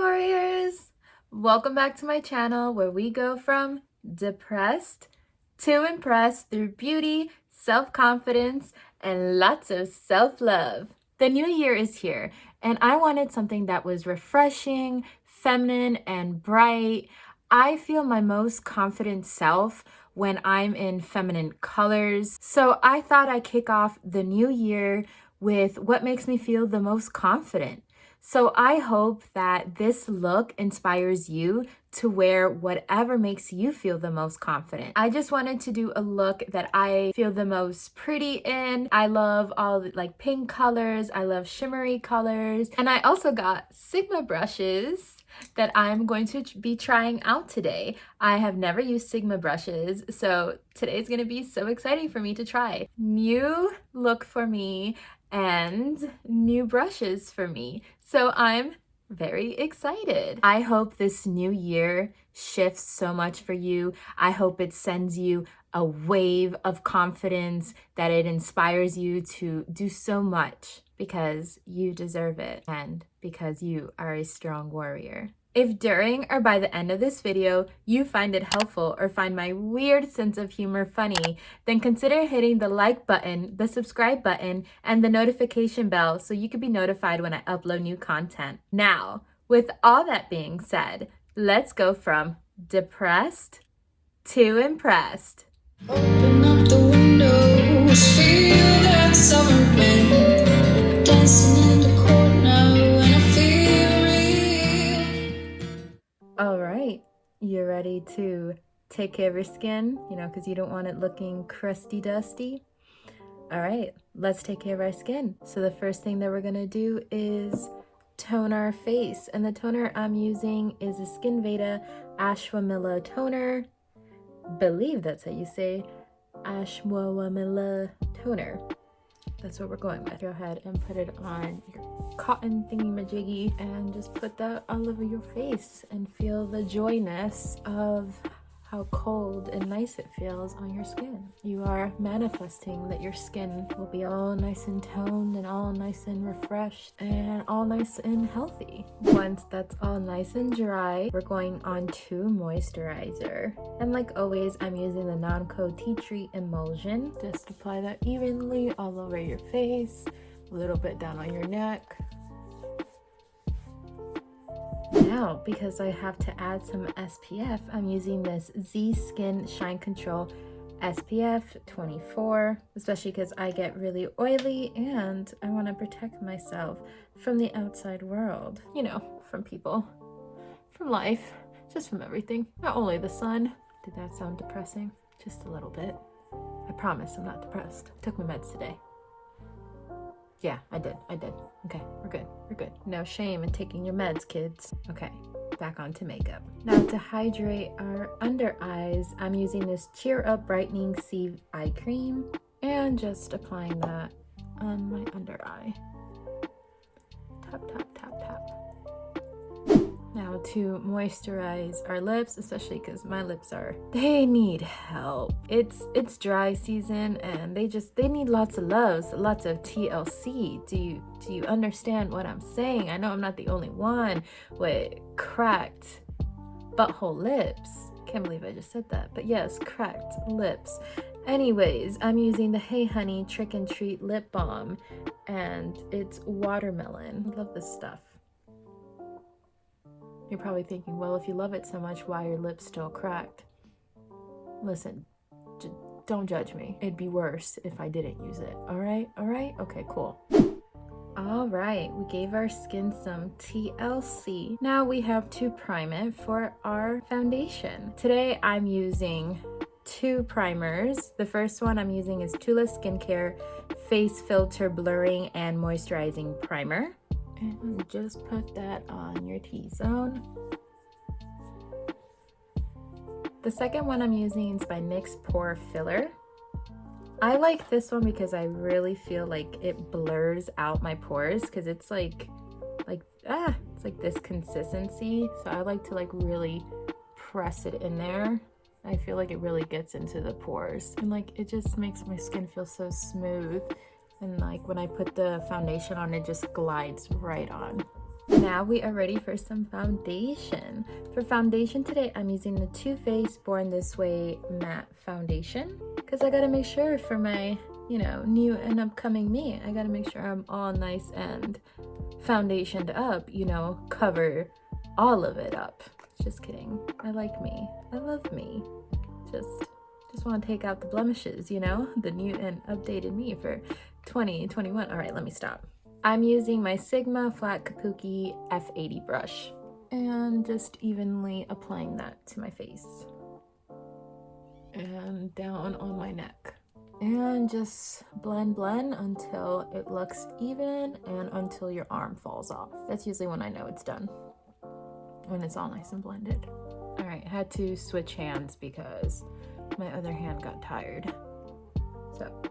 Warriors! Welcome back to my channel where we go from depressed to impressed through beauty, self-confidence, and lots of self-love. The new year is here and I wanted something that was refreshing, feminine, and bright. I feel my most confident self when I'm in feminine colors. So I thought I'd kick off the new year with what makes me feel the most confident. So I hope that this look inspires you to wear whatever makes you feel the most confident. I just wanted to do a look that I feel the most pretty in. I love all the like pink colors. I love shimmery colors. And I also got Sigma brushes that I'm going to be trying out today. I have never used Sigma brushes, so today's gonna be so exciting for me to try. New look for me and new brushes for me. So I'm very excited. I hope this new year shifts so much for you. I hope it sends you a wave of confidence, that it inspires you to do so much because you deserve it and because you are a strong warrior. If during or by the end of this video you find it helpful or find my weird sense of humor funny, then consider hitting the like button, the subscribe button, and the notification bell so you can be notified when I upload new content. Now, with all that being said, let's go from depressed to impressed. Open up the windows, feel that summer wind, dancing in the court now, and I feel real. All right, you ready to take care of your skin, because you don't want it looking crusty dusty? All right, let's take care of our skin. So the first thing that we're gonna do is tone our face, and the toner I'm using is a Skin Veda Ashwamilla toner. Believe that's how you say Ashwamilla toner. That's what we're going with. Go ahead and put it on your cotton thingy-majiggy and just put that all over your face and feel the joyness of how cold and nice it feels on your skin. You are manifesting that your skin will be all nice and toned and all nice and refreshed and all nice and healthy. Once that's all nice and dry, we're going on to moisturizer. And like always, I'm using the Non-Co Tea Tree Emulsion. Just apply that evenly all over your face, a little bit down on your neck. Now, because I have to add some SPF, I'm using this Z Skin Shine Control SPF 24, especially because I get really oily and I want to protect myself from the outside world. From people, from life, just from everything. Not only the sun. Did that sound depressing? Just a little bit. I promise I'm not depressed. I took my meds today. Yeah, I did. Okay, we're good. No shame in taking your meds, kids. Okay, back onto makeup. Now to hydrate our under eyes, I'm using this Cheer Up Brightening C Eye Cream and just applying that on my under eye. Tap, tap, tap, tap. Now to moisturize our lips, especially because my lips they need help. It's dry season and they need lots of love, lots of TLC. Do you understand what I'm saying? I know I'm not the only one with cracked butthole lips. Can't believe I just said that, but yes, cracked lips. Anyways, I'm using the Hey Honey Trick and Treat Lip Balm and it's watermelon. I love this stuff. You're probably thinking, well, if you love it so much, why are your lips still cracked? Listen, don't judge me. It'd be worse if I didn't use it. All right? Okay, cool. All right, we gave our skin some TLC. Now we have to prime it for our foundation. Today I'm using two primers. The first one I'm using is TULA Skincare Face Filter Blurring and Moisturizing Primer. And just put that on your T-zone. The second one I'm using is by NYX-Pore Filler. I like this one because I really feel like it blurs out my pores because it's it's like this consistency. So I like to really press it in there. I feel like it really gets into the pores and it just makes my skin feel so smooth. And when I put the foundation on, it just glides right on. Now we are ready for some foundation. For foundation today, I'm using the Too Faced Born This Way matte foundation because I gotta make sure for my, you know, new and upcoming me, I gotta make sure I'm all nice and foundationed up, you know, cover all of it up. Just kidding. I like me. I love me. Just want to take out the blemishes, you know, the new and updated me for 2021. All right, let me stop. I'm using my Sigma Flat Kabuki F80 brush and just evenly applying that to my face and down on my neck. And just blend until it looks even and until your arm falls off. That's usually when I know it's done, when it's all nice and blended. All right, I had to switch hands because my other hand got tired. So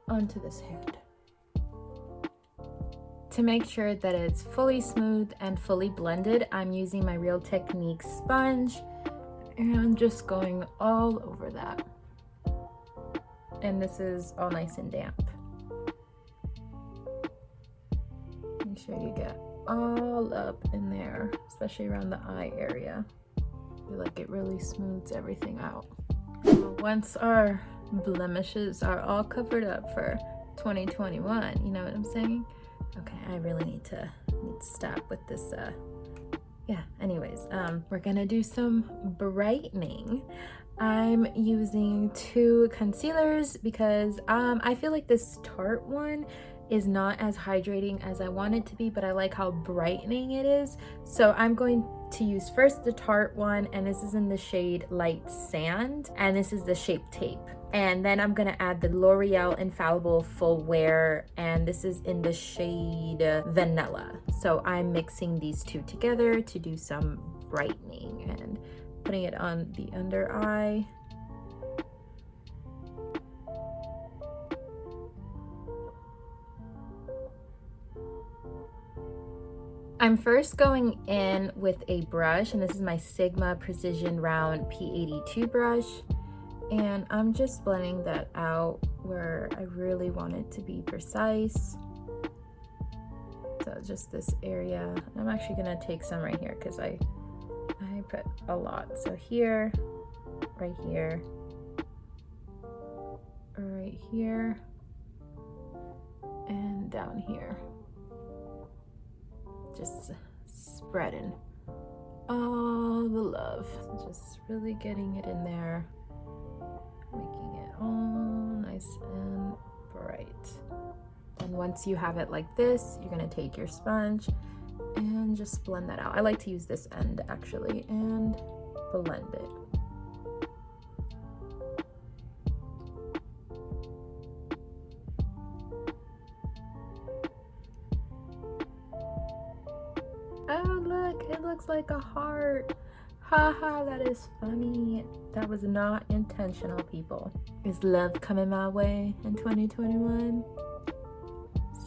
onto this hand. To make sure that it's fully smooth and fully blended, I'm using my Real Techniques sponge and just going all over that. And this is all nice and damp. Make sure you get all up in there, especially around the eye area. I feel like it really smooths everything out. Once our blemishes are all covered up for 2021, you know what I'm saying? Okay, I really need to stop with this. Yeah, anyways, we're gonna do some brightening. I'm using 2 concealers because I feel like this Tarte one is not as hydrating as I want it to be, but I like how brightening it is. So I'm going to use first the Tarte one, and this is in the shade Light Sand, and this is the Shape Tape. And then I'm gonna add the L'Oreal Infallible Full Wear, and this is in the shade Vanilla. So I'm mixing these 2 together to do some brightening and putting it on the under eye. I'm first going in with a brush, and this is my Sigma Precision Round P82 brush. And I'm just blending that out where I really want it to be precise. So just this area. I'm actually gonna take some right here because I put a lot. So here, right here, right here, and down here. Just spreading all the love. Just really getting it in there. Making it all nice and bright. And once you have it like this, you're gonna take your sponge and just blend that out. I like to use this end actually and blend it. Oh look, it looks like a heart. Haha, that is funny. That was not intentional, people. Is love coming my way in 2021?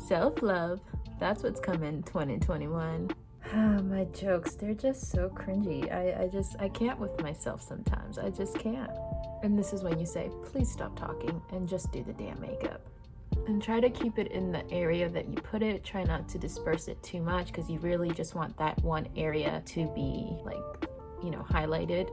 Self-love, that's what's coming 2021. My jokes, they're just so cringy. I can't with myself sometimes. I just can't. And this is when you say, please stop talking and just do the damn makeup. And try to keep it in the area that you put it. Try not to disperse it too much because you really just want that one area to be like, you know, highlighted.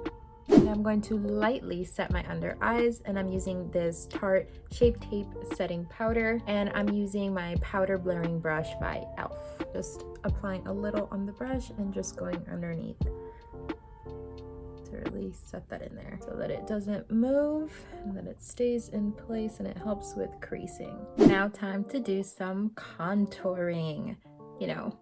And I'm going to lightly set my under eyes, and I'm using this Tarte Shape Tape setting powder, and I'm using my powder blurring brush by e.l.f. Just applying a little on the brush and just going underneath to really set that in there so that it doesn't move and that it stays in place and it helps with creasing. Now time to do some contouring, you know,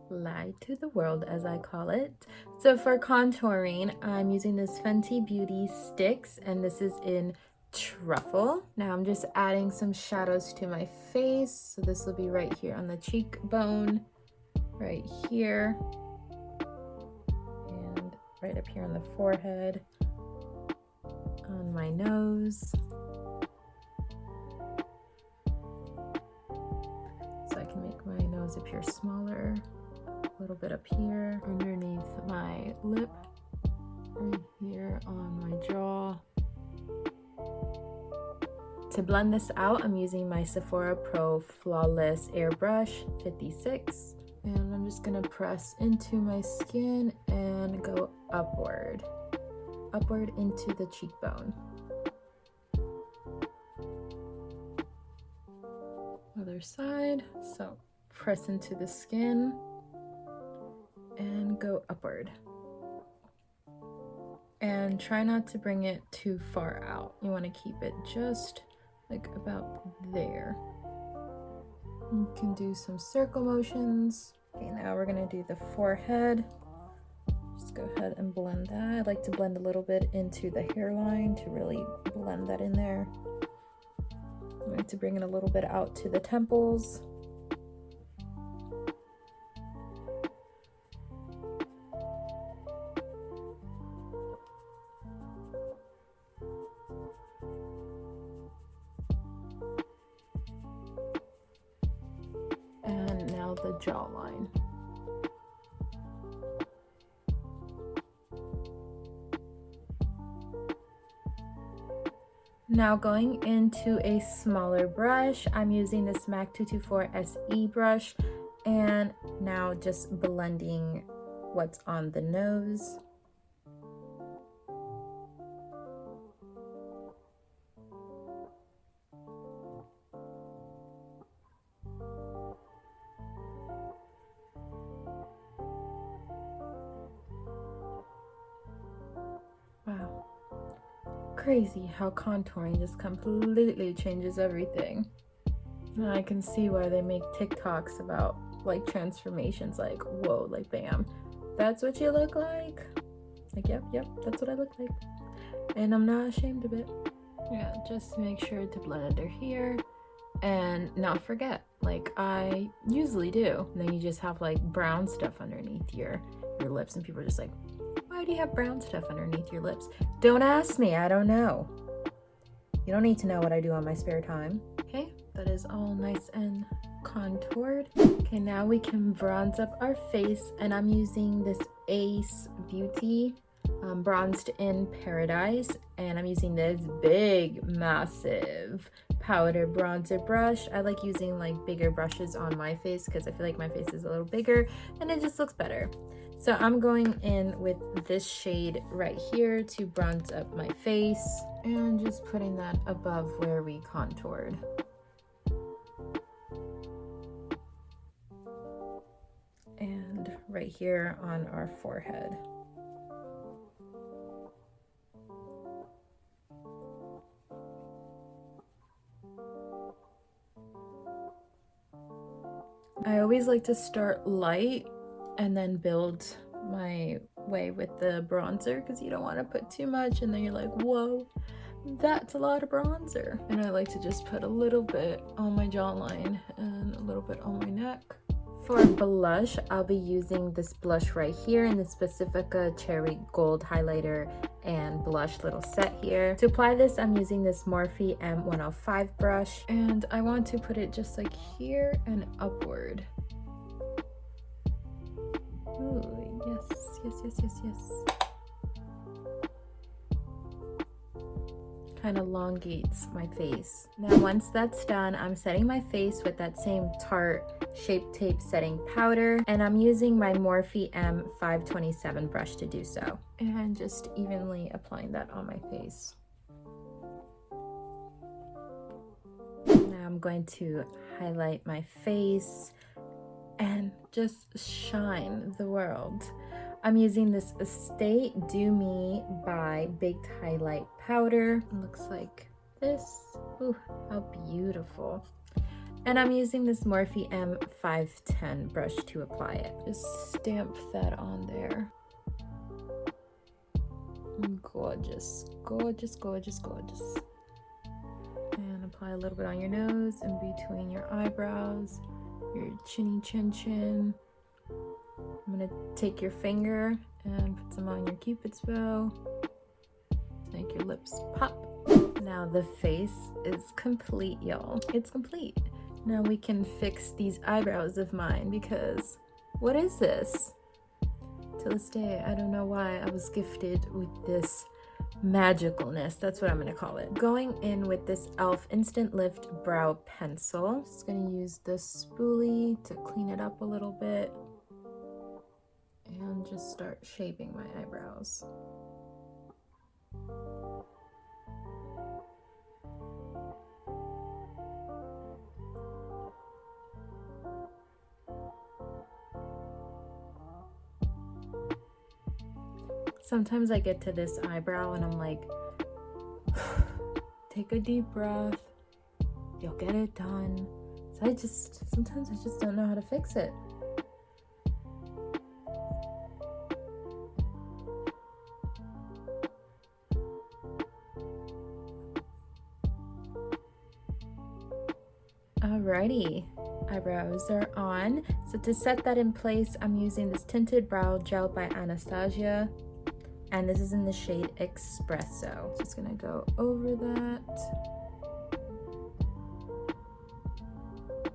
lie to the world as I call it. So for contouring, I'm using this Fenty Beauty Stix, and this is in Truffle. Now I'm just adding some shadows to my face. So this will be right here on the cheekbone, right here, and right up here on the forehead, on my nose. So I can make my nose appear smaller. A little bit up here underneath my lip, right here on my jaw. To blend this out, I'm using my Sephora-Pro-Flawless Airbrush 56, and I'm just gonna press into my skin and go upward into the cheekbone. Other side, so press into the skin and go upward. And try not to bring it too far out. You want to keep it just like about there. You can do some circle motions. Okay, now we're gonna do the forehead. Just go ahead and blend that. I like to blend a little bit into the hairline to really blend that in there. I like to bring it a little bit out to the temples. And now the jawline. Now going into a smaller brush, I'm using this MAC 224 SE brush, and now just blending what's on the nose. Wow. Crazy how contouring just completely changes everything. Now I can see why they make TikToks about like transformations, like whoa, like bam, that's what you look like. Like yep, that's what I look like, and I'm not ashamed of it. Yeah, just make sure to blend under here and not forget, like I usually do. And then you just have like brown stuff underneath your lips, and people are just like, why do you have brown stuff underneath your lips? Don't ask me, I don't know. You don't need to know what I do on my spare time. Okay, that is all nice and contoured. Okay, now we can bronze up our face, and I'm using this Ace Beauty Bronzed in Paradise, and I'm using this big, massive powder bronzer brush. I like using like bigger brushes on my face because I feel like my face is a little bigger and it just looks better. So I'm going in with this shade right here to bronze up my face, and just putting that above where we contoured. And right here on our forehead. I always like to start light and then build my way with the bronzer, because you don't want to put too much and then you're like, whoa, that's a lot of bronzer. And I like to just put a little bit on my jawline and a little bit on my neck. For blush, I'll be using this blush right here in the PACIFICA-Cherry Gold highlighter and blush little set here. To apply this, I'm using this Morphe M105 brush, and I want to put it just like here and upward. Ooh, yes. Kind of elongates my face. Now once that's done, I'm setting my face with that same TARTE-Shape tape setting powder, and I'm using my Morphe M527 brush to do so, and just evenly applying that on my face. Now I'm going to highlight my face and just shine the world. I'm using this Stay Do Me-Byeee-Baked highlight powder. It looks like this. Ooh, how beautiful. And I'm using this Morphe M510 brush to apply it. Just stamp that on there. Gorgeous, gorgeous, gorgeous, gorgeous. And apply a little bit on your nose and between your eyebrows, your chinny chin. I'm gonna take your finger and put some on your Cupid's bow to make your lips pop. Now the face is complete, y'all. It's complete. Now we can fix these eyebrows of mine, because what is this? To this day, I don't know why I was gifted with this magicalness. That's what I'm gonna call it. Going in with this e.l.f. Instant Lift Brow Pencil. Just gonna use this spoolie to clean it up a little bit. just start shaping my eyebrows. Sometimes I get to this eyebrow and I'm like, take a deep breath, you'll get it done. So sometimes I just don't know how to fix it. Alrighty, eyebrows are on. So to set that in place, I'm using this Tinted Brow Gel by Anastasia. And this is in the shade Espresso. Just gonna go over that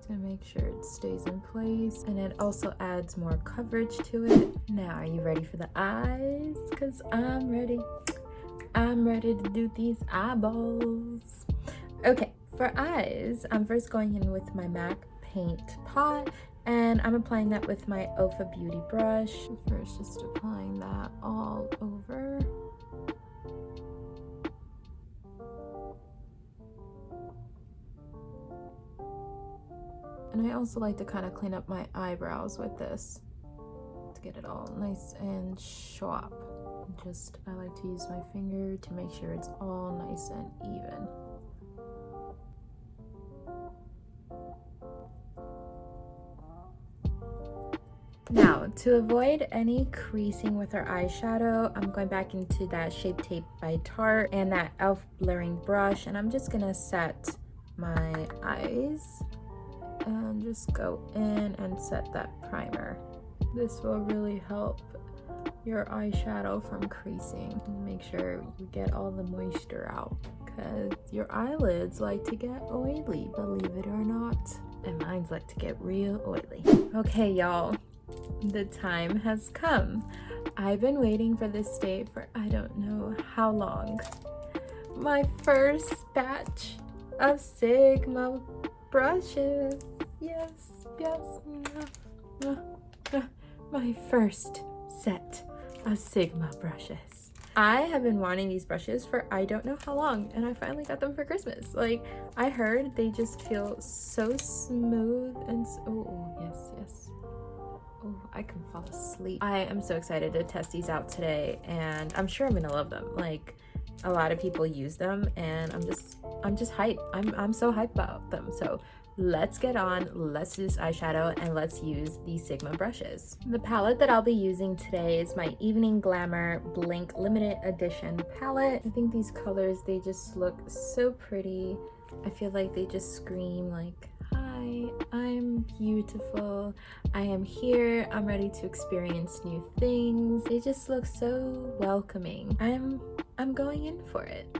to make sure it stays in place. And it also adds more coverage to it. Now, are you ready for the eyes? Because I'm ready. I'm ready to do these eyeballs. Okay, for eyes, I'm first going in with my MAC-Paint pot. And I'm applying that with my Ochre Beauty brush. First, just applying that all over. And I also like to kind of clean up my eyebrows with this to get it all nice and sharp. I like to use my finger to make sure it's all nice and even. Now, to avoid any creasing with our eyeshadow, I'm going back into that Shape Tape by Tarte and that e.l.f. blurring brush, and I'm just gonna set my eyes and just go in and set that primer. This will really help your eyeshadow from creasing. Make sure you get all the moisture out because your eyelids like to get oily, believe it or not. And mine's like to get real oily. Okay, y'all. The time has come. I've been waiting for this day for I don't know how long. My first batch of Sigma brushes. Yes. My first set of Sigma brushes. I have been wanting these brushes for I don't know how long, and I finally got them for Christmas. Like, I heard they just feel so smooth and oh yes. Oh, I can fall asleep. I am so excited to test these out today, and I'm sure I'm gonna love them. Like, a lot of people use them, and I'm just hyped. I'm so hyped about them. So let's get on, let's do this eyeshadow, and let's use these Sigma brushes. The palette that I'll be using today is my Evening Glamour Blink Limited Edition palette. I think these colors, they just look so pretty. I feel like they just scream like, hi, I'm beautiful, I am here, I'm ready to experience new things. They just look so welcoming. I'm going in for it.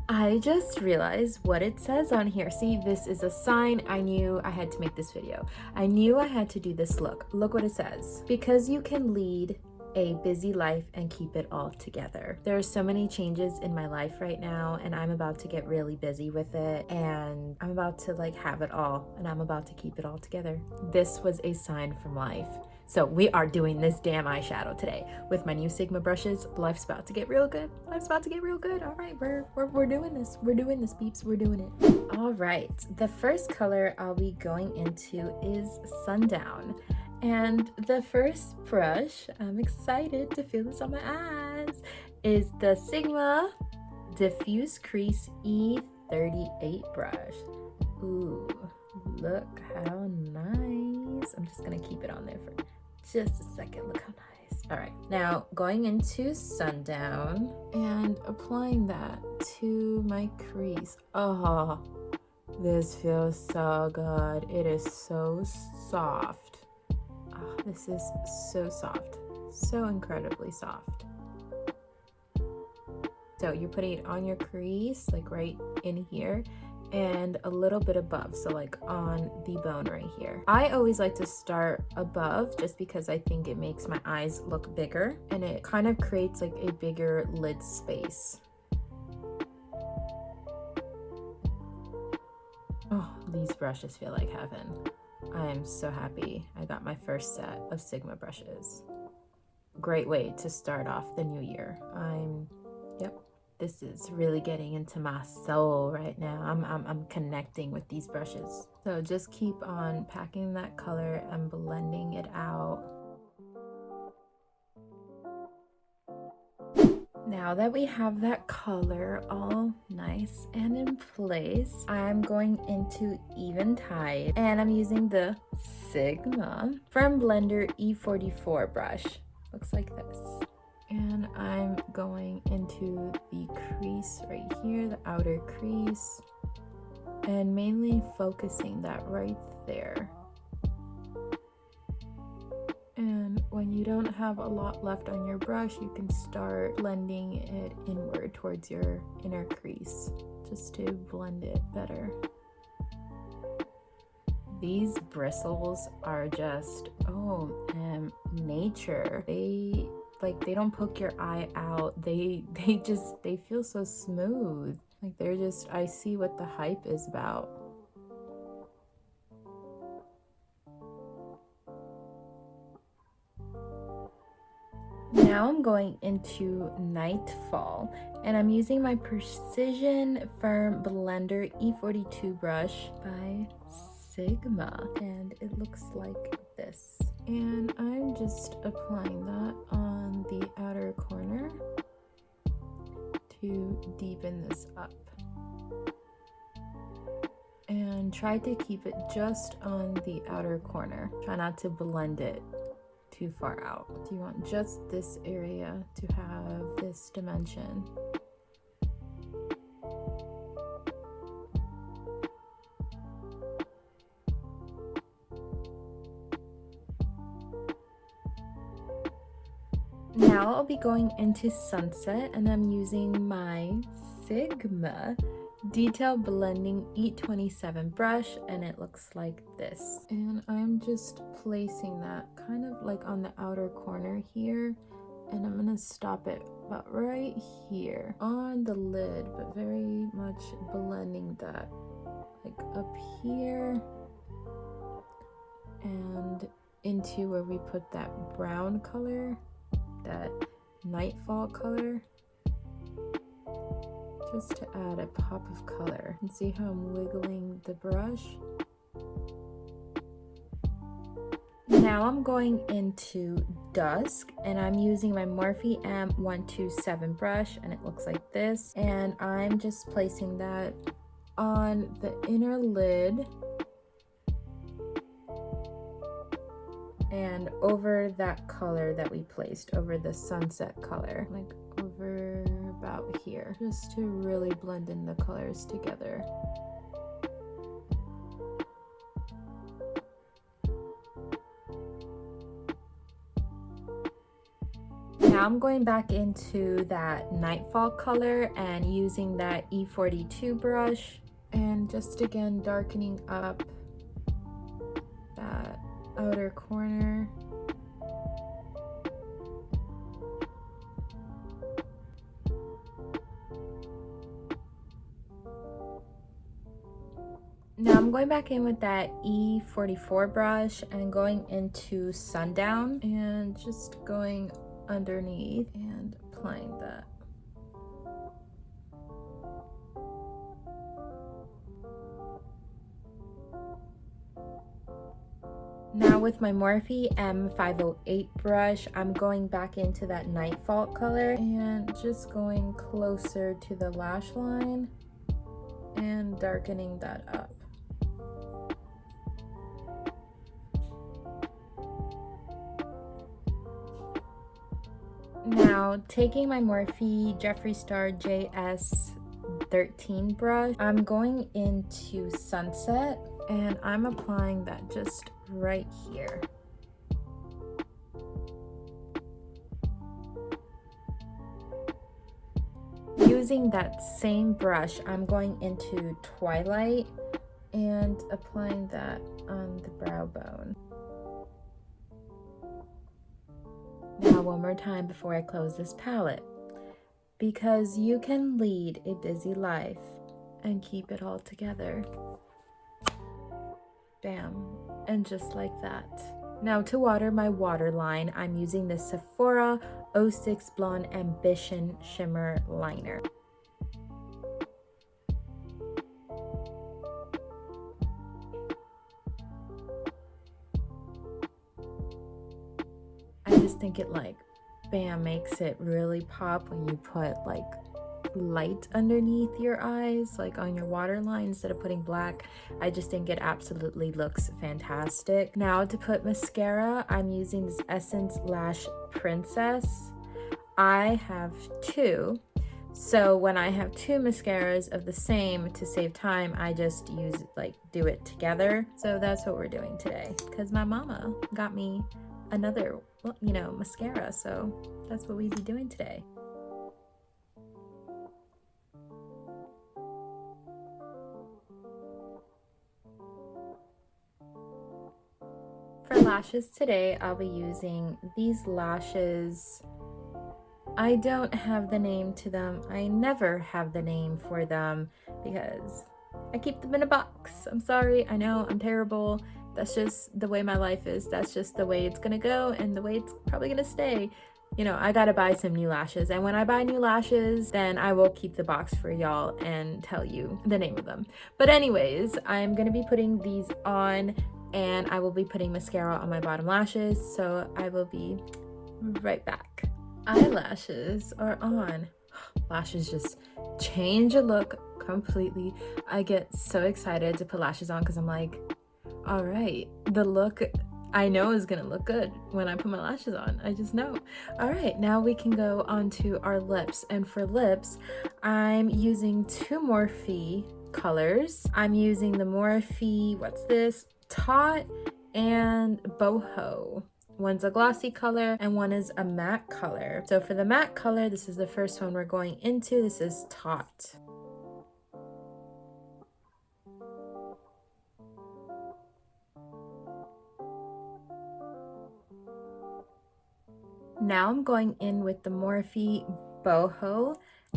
I just realized what it says on here. See, this is a sign. I knew I had to make this video. I knew I had to do this look. Look what it says. Because you can lead a busy life and keep it all together. There are so many changes in my life right now, and I'm about to get really busy with it, and I'm about to like have it all, and I'm about to keep it all together. This was a sign from life. So we are doing this damn eyeshadow today with my new Sigma brushes. Life's about to get real good. All right, we're doing this. We're doing this, peeps. We're doing it. All right, the first color I'll be going into is Sundown. And the first brush, I'm excited to feel this on my eyes, is the Sigma Diffuse Crease E38 brush. Ooh, look how nice. I'm just gonna keep it on there for just a second. Look how nice. All right, now going into Sundown and applying that to my crease. Oh, this feels so good. It is so soft. Oh, this is so soft, so incredibly soft. So you're putting it on your crease, like right in here, and a little bit above, so like on the bone right here. I always like to start above just because I think it makes my eyes look bigger, and it kind of creates like a bigger lid space. Oh, these brushes feel like heaven. I am so happy I got my first set of Sigma brushes. Great way to start off the new year. Yep, this is really getting into my soul right now. I'm connecting with these brushes. So just keep on packing that color and blending it out. Now that we have that color all nice and in place, I'm going into Eventide, and I'm using the Sigma Firm Blender E44 brush. Looks like this. And I'm going into the crease right here, the outer crease, and mainly focusing that right there. And when you don't have a lot left on your brush, you can start blending it inward towards your inner crease just to blend it better. These bristles are just, nature. They don't poke your eye out. They feel so smooth. Like they're just, I see what the hype is about. Now I'm going into Nightfall, and I'm using my Precision Firm Blender E42 brush by Sigma, and it looks like this. And I'm just applying that on the outer corner to deepen this up. And try to keep it just on the outer corner. Try not to blend it too far out. You want just this area to have this dimension. Now I'll be going into Sunset, and I'm using my Sigma Detail Blending E27 brush, and it looks like this. And I'm just placing that kind of like on the outer corner here, and I'm gonna stop it about right here on the lid, but very much blending that like up here and into where we put that brown color, that Nightfall color, just to add a pop of color. And see how I'm wiggling the brush? Now I'm going into Dusk, and I'm using my Morphe M127 brush, and it looks like this. And I'm just placing that on the inner lid and over that color that we placed, over the sunset color, like over about here, just to really blend in the colors together. Now I'm going back into that Nightfall color and using that E42 brush, and just again darkening up that outer corner. Now I'm going back in with that E44 brush and going into Sundown and just going underneath and applying that. Now with my Morphe M508 brush, I'm going back into that Nightfall color and just going closer to the lash line and darkening that up. Now taking my Morphe Jeffree Star JS13 brush, I'm going into Sunset and I'm applying that just right here. Using that same brush, I'm going into Twilight and applying that on the brow bone. Now one more time before I close this palette. Because you can lead a busy life and keep it all together. Bam. And just like that. Now to water my waterline, I'm using the Sephora 06 Blonde Ambition Shimmer Liner. I just think it like, bam, makes it really pop when you put like light underneath your eyes, like on your waterline, instead of putting black. I just think it absolutely looks fantastic. Now to put mascara, I'm using this ESSENCE-Lash Princess. I have two, so when I have two mascaras of the same, to save time, I just do it together. So that's what we're doing today, because my mama got me another, you know, mascara, so that's what we be doing today. For lashes today, I'll be using these lashes. I don't have the name to them. I never have the name for them because I keep them in a box. I'm sorry, I know I'm terrible. That's just the way my life is. That's just the way it's gonna go and the way it's probably gonna stay. You know, I gotta buy some new lashes, and when I buy new lashes, then I will keep the box for y'all and tell you the name of them. But anyways, I'm gonna be putting these on, and I will be putting mascara on my bottom lashes, so I will be right back. Eyelashes are on. Lashes just change a look completely. I get so excited to put lashes on because I'm like, all right, the look I know is gonna look good when I put my lashes on. I just know. All right, now we can go on to our lips. And for lips, I'm using two Morphe colors. I'm using the Morphe, what's this? Tarte and Boho. One's a glossy color and one is a matte color. So for the matte color, this is the first one we're going into. This is Tarte. Now I'm going in with the Morphe Boho,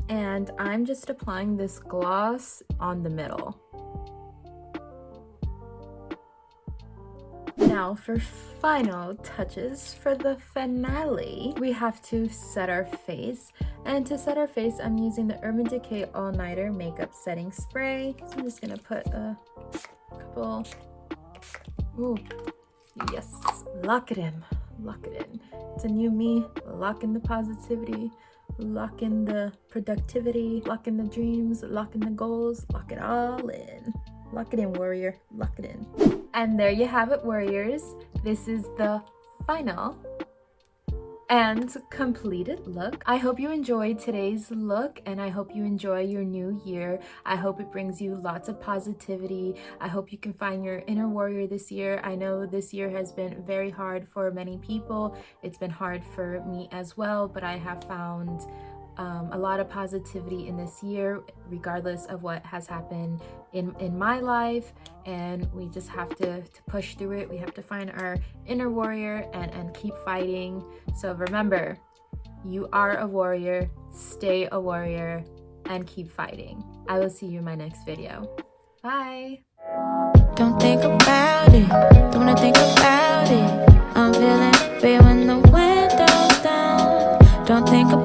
and I'm just applying this gloss on the middle. Now for final touches, for the finale, we have to set our face. And to set our face, I'm using the Urban Decay All Nighter Makeup Setting Spray. So I'm just gonna put a couple, ooh, yes, lock it in, lock it in. It's a new me, lock in the positivity, lock in the productivity, lock in the dreams, lock in the goals, lock it all in. Lock it in, warrior, lock it in. And there you have it, warriors. This is the final and completed look. I hope you enjoyed today's look, and I hope you enjoy your new year. I hope it brings you lots of positivity. I hope you can find your inner warrior this year. I know this year has been very hard for many people. It's been hard for me as well, but I have found a lot of positivity in this year, regardless of what has happened in my life, and we just have to push through it. We have to find our inner warrior and keep fighting. So remember, you are a warrior, stay a warrior, and keep fighting. I will see you in my next video. Bye. Don't think about it, don't wanna think about it. I'm feeling free when the wind goes down. Don't think about